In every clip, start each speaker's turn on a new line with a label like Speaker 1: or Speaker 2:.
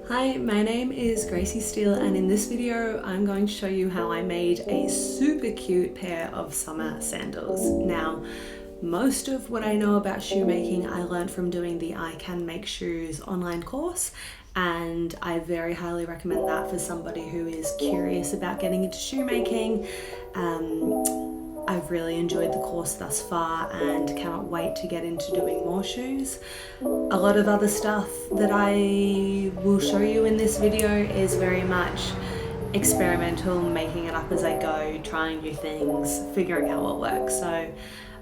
Speaker 1: Hi, my name is Gracie Steele, and in this video I'm going to show you how I made a super cute pair of summer sandals. Now, most of what I know about shoemaking I learned from doing the I Can Make Shoes online course, and I very highly recommend that for somebody who is curious about getting into shoemaking. I've really enjoyed the course thus far and cannot wait to get into doing more shoes. A lot of other stuff that I will show you in this video is very much experimental, making it up as I go, trying new things, figuring out what works. So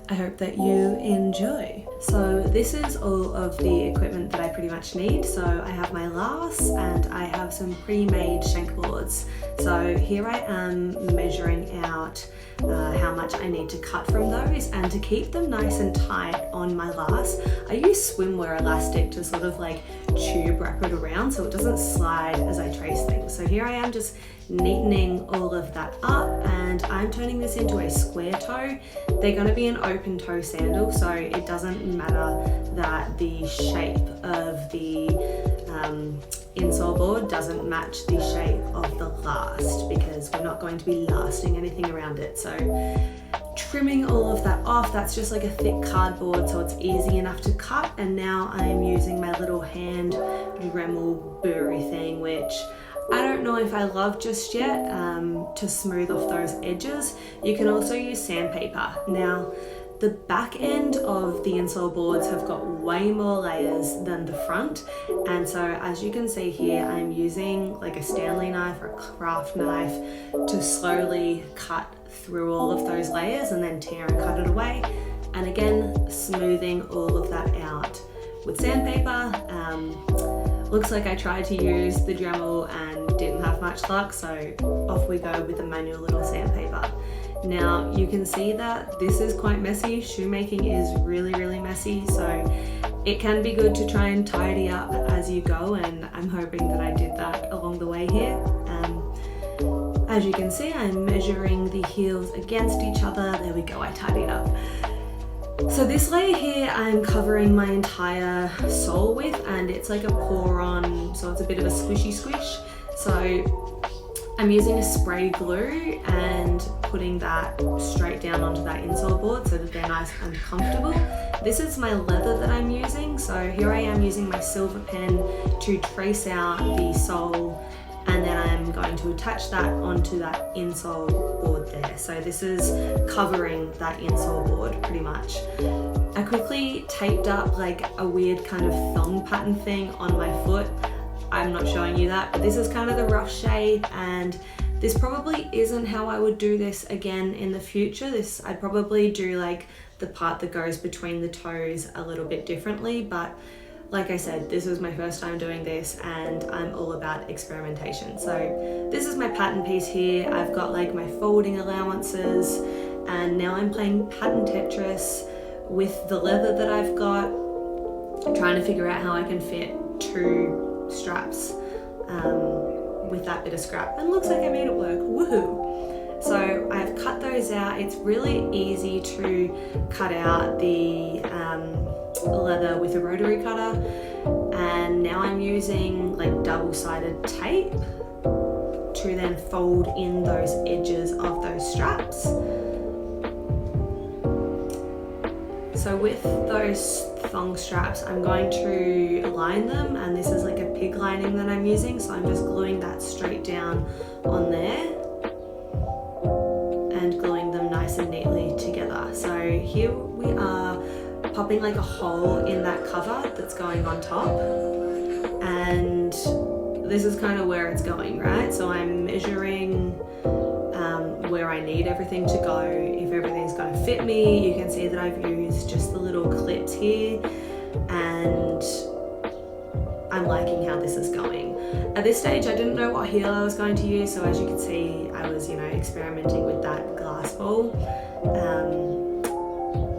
Speaker 1: I hope that you enjoy. So this is all of the equipment that I pretty much need. So I have my lace and I have some pre-made shank boards. So here I am measuring out how much I need to cut from those, and to keep them nice and tight on my lace, I use swimwear elastic to sort of like tube wrap it around so it doesn't slide as I trace things. So here I am just neatening all of that up, and I'm turning this into a square toe. They're going to be an open toe sandal, so it doesn't matter that the shape of the insole board doesn't match the shape of the last, because we're not going to be lasting anything around it. So trimming all of that off, that's just like a thick cardboard, so it's easy enough to cut. And now I'm using my little hand Dremel burry thing, which I don't know if I love just yet, to smooth off those edges. You can also use sandpaper. Now, the back end of the insole boards have got way more layers than the front, and so as you can see here, I'm using like a Stanley knife or a craft knife to slowly cut through all of those layers and then tear and cut it away. And again, smoothing all of that out with sandpaper. Looks like I tried to use the Dremel and didn't have much luck, so off we go with the manual little sandpaper. Now you can see that this is quite messy. Shoemaking is really messy, so it can be good to try and tidy up as you go, and I'm hoping that I did that along the way here. As you can see, I'm measuring the heels against each other. There we go, I tidied up. So this layer here I'm covering my entire sole with, and it's like a pour on, so it's a bit of a squishy squish. So I'm using a spray glue and putting that straight down onto that insole board so that they're nice and comfortable. This is my leather that I'm using, so here I am using my silver pen to trace out the sole, and then I'm going to attach that onto that insole board there. So this is covering that insole board pretty much. I quickly taped up like a weird kind of thong pattern thing on my foot. I'm not showing you that, but this is kind of the rough shape, and this probably isn't how I would do this again in the future. I'd probably do like the part that goes between the toes a little bit differently, but like I said, this is my first time doing this and I'm all about experimentation. So this is my pattern piece here. I've got like my folding allowances, and now I'm playing pattern Tetris with the leather that I've got, trying to figure out how I can fit two straps with that bit of scrap, and looks like I made it work. Woohoo! So I've cut those out. It's really easy to cut out the leather with a rotary cutter, and now I'm using like double-sided tape to then fold in those edges of those straps. So with those thong straps, I'm going to line them, and this is like a pig lining that I'm using, so I'm just gluing that straight down on there and gluing them nice and neatly together. So here we are popping like a hole in that cover that's going on top, and this is kind of where it's going, right? So I'm measuring where I need everything to go. If everything's going to fit me, you can see that I've used just the little clips here, and I'm liking how this is going. At this stage, I didn't know what heel I was going to use, so as you can see, I was, experimenting with that glass ball.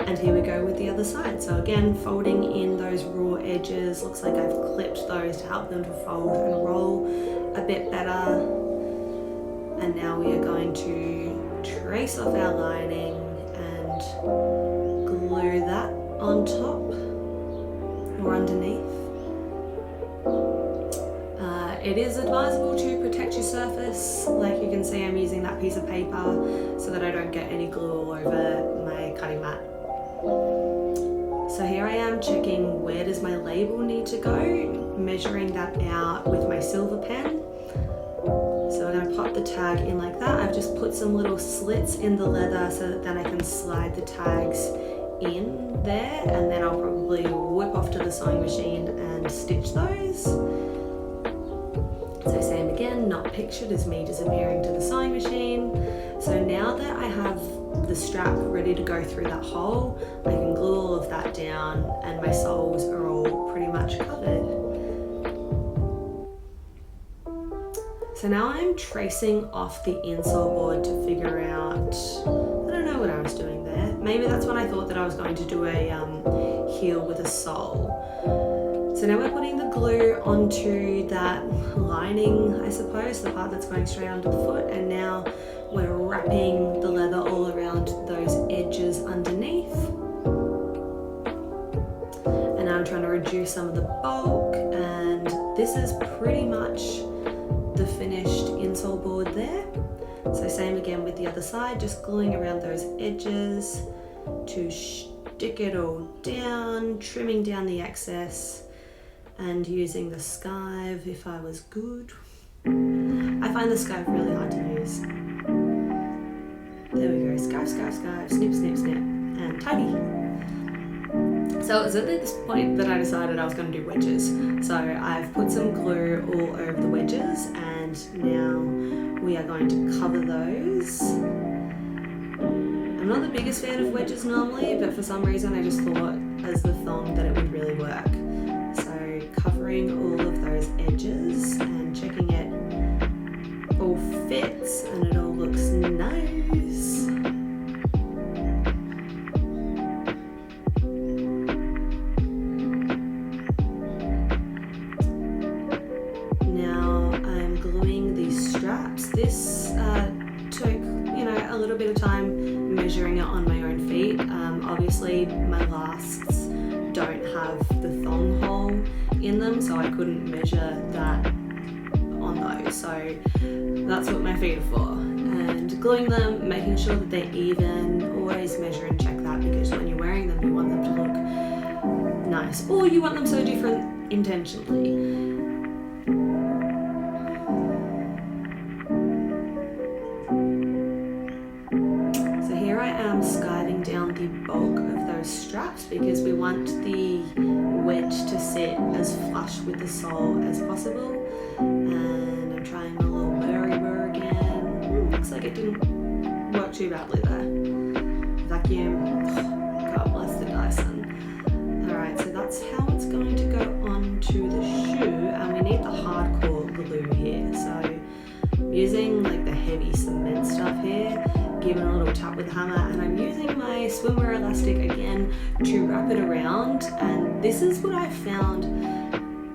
Speaker 1: And here we go with the other side. So again, folding in those raw edges. Looks like I've clipped those to help them to fold and roll a bit better. And now we are going to trace off our lining and glue that on top or underneath. it is advisable to protect your surface. Like you can see, I'm using that piece of paper so that I don't get any glue all over my cutting mat. So here I am checking where does my label need to go, measuring that out with my silver pen. So I'm going to pop the tag in like that. I've just put some little slits in the leather so that then I can slide the tags in there, and then I'll probably whip off to the sewing machine and stitch those. So same again, not pictured as me disappearing to the sewing machine. So now that I have the strap ready to go through that hole, I can glue all of that down and my soles are all pretty much covered. So now I'm tracing off the insole board to figure out, I don't know what I was doing there. Maybe that's when I thought that I was going to do a heel with a sole. So now we're putting the glue onto that lining, I suppose, the part that's going straight onto the foot, and now we're wrapping the leather all around those edges underneath. And now I'm trying to reduce some of the bulk, and this is pretty much the finished insole board there. So same again with the other side, just gluing around those edges to stick it all down, trimming down the excess, and using the skive if I was good. I find the skive really hard to use. There we go, skive, skive, skive, snip, snip, snip, and tidy. So it was at this point that I decided I was going to do wedges. So I've put some glue all over the wedges, and now we are going to cover those. I'm not the biggest fan of wedges normally, but for some reason I just thought as the thong that it would really work. So covering all of those edges and checking it all fits and it all looks nice. Now I'm gluing these straps. This took, a little bit of time measuring it on my own feet. Obviously my lasts don't have the thong hole in them, so I couldn't measure that on those. So that's what my feet are for. And gluing them, making sure that they're even, always measure and check that, because when you're wearing them you want them to look nice, or you want them so different intentionally. Skiving down the bulk of those straps because we want the wedge to sit as flush with the sole as possible. And I'm trying a little burr again. Looks like it didn't work too badly there. Vacuum. God bless the Dyson. Alright, so that's how it's going to go onto the shoe, and we need the hardcore glue here. So I'm using like the heavy cement stuff here, giving a little tap with the hammer, and I'm using my swimwear elastic again to wrap it around. And this is what I found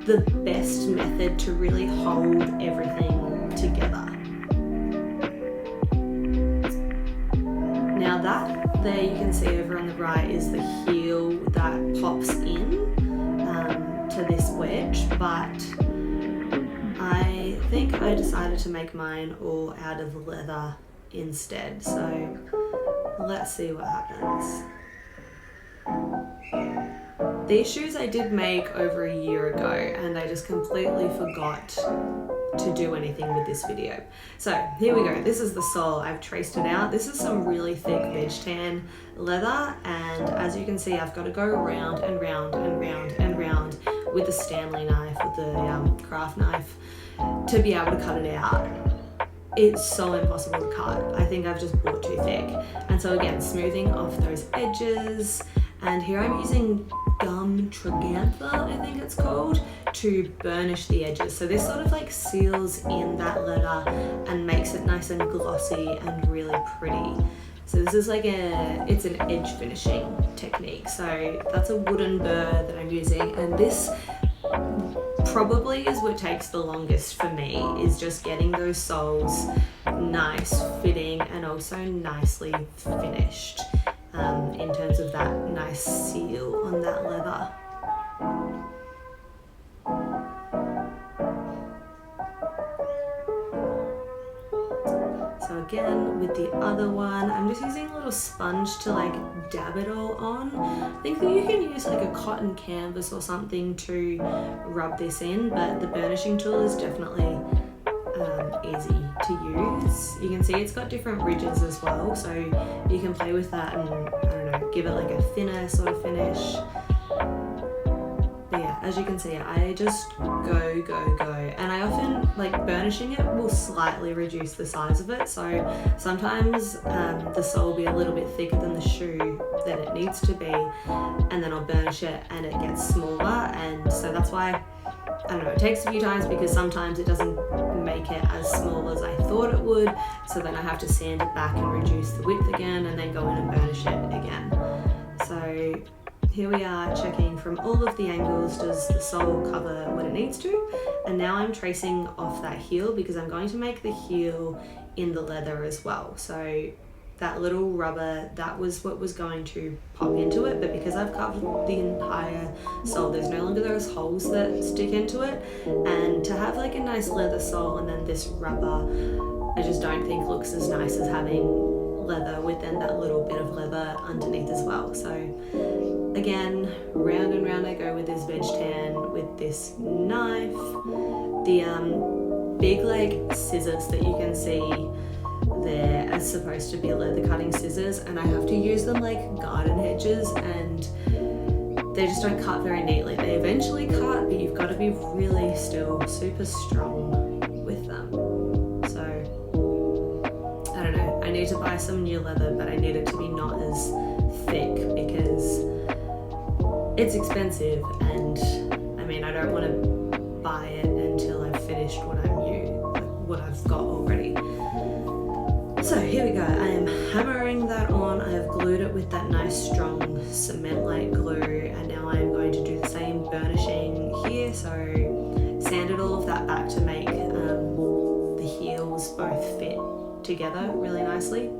Speaker 1: the best method to really hold everything together. Now that there you can see over on the right is the heel that pops in to this wedge, but I think I decided to make mine all out of leather instead, so let's see what happens. These shoes I did make over a year ago, and I just completely forgot to do anything with this video. So here we go, this is the sole. I've traced it out. This is some really thick veg tan leather, and as you can see I've got to go round and round and round and round with the Stanley knife, with the craft knife, to be able to cut it out. It's so impossible to cut. I think I've just bought too thick. And so again, smoothing off those edges. And here I'm using gum trigantha, I think it's called, to burnish the edges. So this sort of like seals in that leather and makes it nice and glossy and really pretty. So this is like it's an edge finishing technique. So that's a wooden burr that I'm using, and this probably is what takes the longest for me, is just getting those soles nice fitting and also nicely finished in terms of that nice seal on that leather. again with the other one. I'm just using a little sponge to like dab it all on. I think that you can use like a cotton canvas or something to rub this in, but the burnishing tool is definitely easy to use. You can see it's got different ridges as well, so you can play with that and, I don't know, give it like a thinner sort of finish. But yeah, as you can see, I just go, and I often, like, burnishing it will slightly reduce the size of it, so sometimes the sole will be a little bit thicker than the shoe than it needs to be, and then I'll burnish it and it gets smaller, and so that's why, I don't know, it takes a few times because sometimes it doesn't make it as small as I thought it would, so then I have to sand it back and reduce the width again and then go in and burnish it again. So here we are checking from all of the angles, does the sole cover what it needs to? And now I'm tracing off that heel because I'm going to make the heel in the leather as well. So that little rubber, that was what was going to pop into it, but because I've covered the entire sole, there's no longer those holes that stick into it, and to have like a nice leather sole and then this rubber, I just don't think looks as nice as having leather with then that little bit of leather underneath as well. So again, round and round I go with this wedge tan with this knife. The big like scissors that you can see there are supposed to be leather cutting scissors, and I have to use them like garden hedges, and they just don't cut very neatly. They eventually cut, but you've got to be really still super strong with them. So I don't know, I need to buy some new leather, but I need it to be not as thick because it's expensive, and I mean, I don't want to buy it until I've finished what I've got already. So here we go, I am hammering that on. I have glued it with that nice strong cement-like glue, and now I am going to do the same burnishing here. So sanded all of that back to make the heels both fit together really nicely.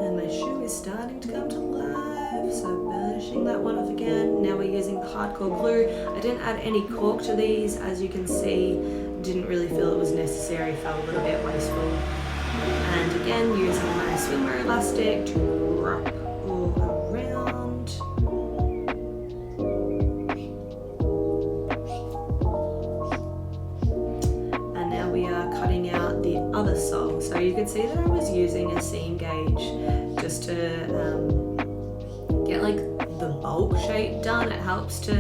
Speaker 1: And my shoe is starting to come to life, so burnishing that one off again. Now we're using the hardcore glue. I didn't add any cork to these, as you can see. Didn't really feel it was necessary, felt a little bit wasteful. And again, using my swimwear elastic to wrap all around. And now we are cutting out the other sole. So you can see that I was using a seam gauge just to get like the bulk shape done. It helps to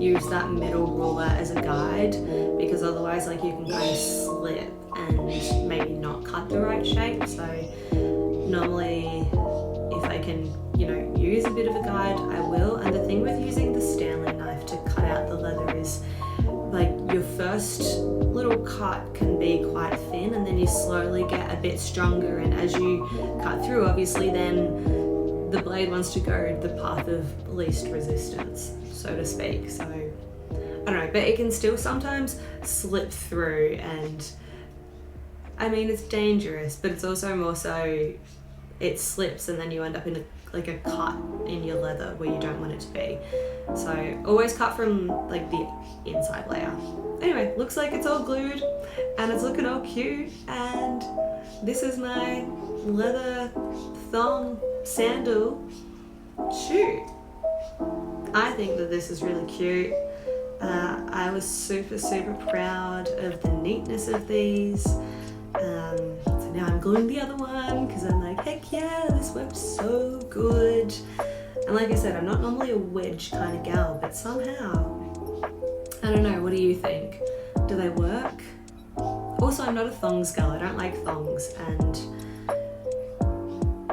Speaker 1: use that middle ruler as a guide, because otherwise like you can kind of slip and maybe not cut the right shape. So normally if I can, you know, use a bit of a guide, I will. And the thing with using the Stanley knife to cut out the leather is like your first little cut can be quite thin, and then you slowly get a bit stronger, and as you cut through, obviously then the blade wants to go the path of least resistance, so to speak. So I don't know, but it can still sometimes slip through, and I mean, it's dangerous, but it's also more so it slips and then you end up in a cut in your leather where you don't want it to be. So always cut from like the inside layer. Anyway, looks like it's all glued and it's looking all cute, and this is my leather thong sandal shoe. I think that this is really cute. I was super proud of the neatness of these. So now I'm gluing the other one because I'm like, heck yeah, this worked so good. And like I said, I'm not normally a wedge kind of gal, but somehow, I don't know, what do you think? Do they work? Also, I'm not a thongs gal, I don't like thongs, and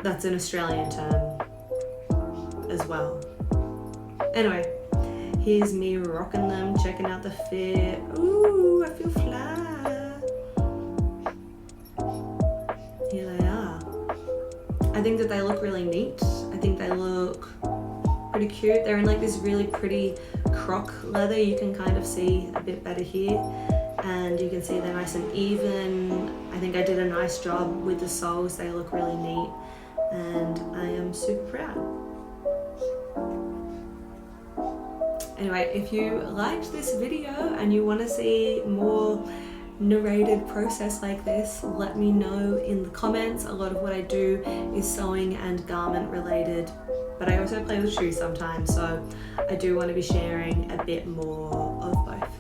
Speaker 1: that's an Australian term as well. Anyway, here's me rocking them, checking out the fit. Ooh, I feel fly. Here they are. I think that they look really neat. I think they look pretty cute. They're in like this really pretty croc leather. You can kind of see a bit better here. And you can see they're nice and even. I think I did a nice job with the soles. They look really neat. And I am super proud. Anyway, if you liked this video and you want to see more narrated process like this, let me know in the comments. A lot of what I do is sewing and garment related, but I also play with shoes sometimes, so I do want to be sharing a bit more of both.